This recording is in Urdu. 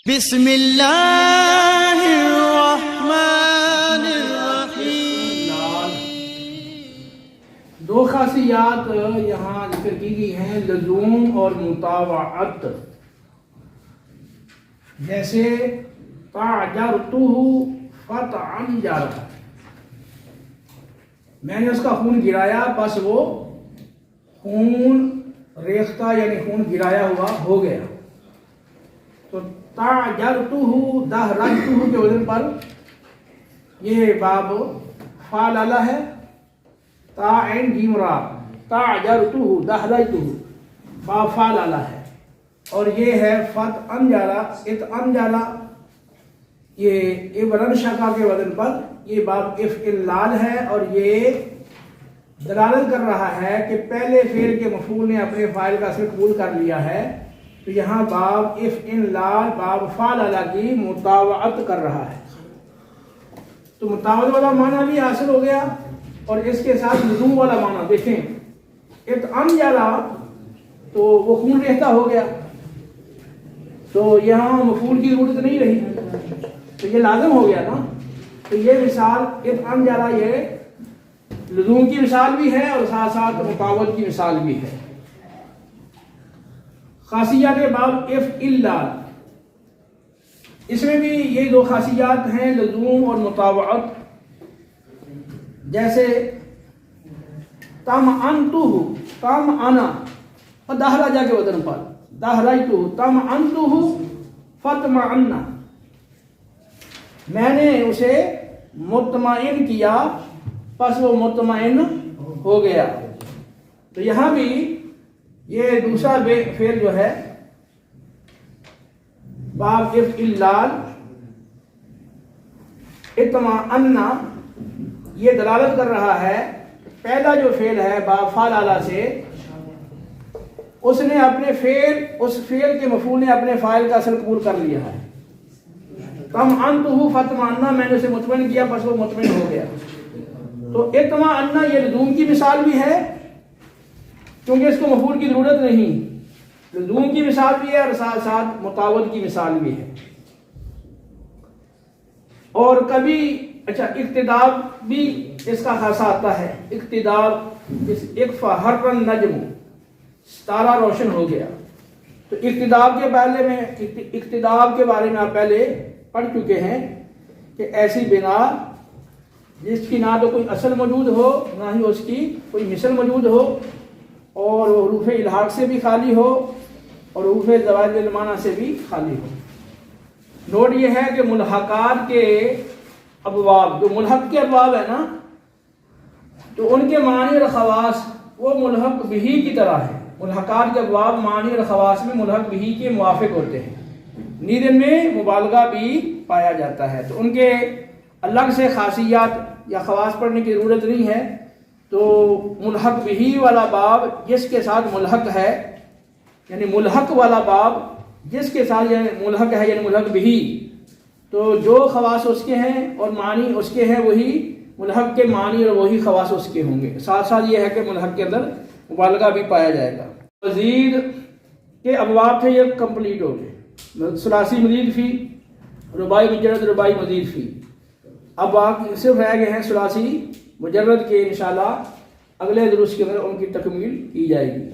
بسم اللہ الرحمن الرحیم۔ دو خاصیات یہاں ذکر کی گئی ہیں، لزوم اور مطاوعت۔ جیسے تعجرتہ فتعا جارہ، میں نے اس کا خون گرایا، بس وہ خون ریختہ یعنی خون گرایا ہوا ہو گیا۔ تو تعجرتہ دہرجتہ کے وزن پر یہ باب فعللہ ہے، تا عین جیم را، تعجرتہ دہرجتہ باب فعللہ ہے، اور یہ ہے فتعا جارہ اتعا جارہ، یہ ابرن شکا کے وزن پر یہ باب افعلال ہے، اور یہ دلالت کر رہا ہے کہ پہلے فعل کے مفعول نے اپنے فاعل کا اصل قبول کر لیا ہے، تو یہاں باب افعلال باب فعللہ کی مطاوعت کر رہا ہے۔ تو مطاوعت والا معنی بھی حاصل ہو گیا، اور اس کے ساتھ لزوم والا معنی دیکھیں، اتعا جارہ تو وہ خون ریختہ ہو گیا، تو یہاں مفعول کی ضرورت نہیں رہی، تو یہ لازم ہو گیا نا۔ تو یہ مثال اتعا جارہ یہ لزوم کی مثال بھی ہے اور ساتھ ساتھ مطاوعت کی مثال بھی ہے۔ خاصیات باب افعلال، اس میں بھی یہ دو خاصیات ہیں، لزوم اور مطاوعت۔ جیسے طمعنتہ، طمعنا اور دہرجہ کے وزن پر دہرجتہ، طمعنتہ فاطمعنا، میں نے اسے مطمئن کیا، پس وہ مطمئن ہو گیا۔ تو یہاں بھی یہ دوسرا فعل جو ہے باب افعلال اطمأنہ، یہ دلالت کر رہا ہے پہلا جو فعل ہے باب فعللہ سے، اس نے اپنے فعل اس فعل کے مفعول نے اپنے فاعل کا اصل قبول کر لیا ہے۔ طمعنتہ فاطمعنا، میں نے اسے مطمئن کیا، پس وہ مطمئن ہو گیا۔ تو اطمأنہ یہ لزوم کی مثال بھی ہے، کیونکہ اس کو مفعول کی ضرورت نہیں، لزوم کی مثال بھی ہے اور ساتھ ساتھ مطاوعت کی مثال بھی ہے۔ اور کبھی اقتداب بھی اس کا خاصہ آتا ہے، اقتداب، اکفا حر النجم، ستارہ روشن ہو گیا۔ تو اقتداب کے بارے میں آپ پہلے پڑھ چکے ہیں کہ ایسی بنا جس کی نہ تو کوئی اصل موجود ہو نہ ہی اس کی کوئی مثل موجود ہو، اور وہ حروف الحاق سے بھی خالی ہو اور حروف زوائد المعنی سے بھی خالی ہو۔ نوٹ یہ ہے کہ ملحقات کے ابواب، جو ملحق کے ابواب ہے نا، تو ان کے معنی اور خواص وہ ملحق بہی کی طرح ہے۔ ملحقات کے ابواب معنی اور خواص میں ملحق بہی کے موافق ہوتے ہیں، نیز ان میں مبالغہ بھی پایا جاتا ہے، تو ان کے الگ سے خاصیات یا خواص پڑھنے کی ضرورت نہیں ہے۔ تو ملحق بہی والا باب جس کے ساتھ ملحق ہے، یعنی ملحق والا باب جس کے ساتھ ملحق ہے یعنی ملحق بہی، تو جو خواص اس کے ہیں اور معنی اس کے ہیں وہی ملحق کے معنی اور وہی خواص اس کے ہوں گے۔ ساتھ ساتھ یہ ہے کہ ملحق کے اندر مبالغہ بھی پایا جائے گا۔ مزید کے ابواب تھے، یہ کمپلیٹ ہو گئے، ثلاثی مزید فی، رباعی مجرد، رباعی مزید فی۔ اب باقی صرف رہ گئے ہیں ثلاثی مجرد کے، انشاءاللہ اگلے دروس کے اندر ان کی تکمیل کی جائے گی۔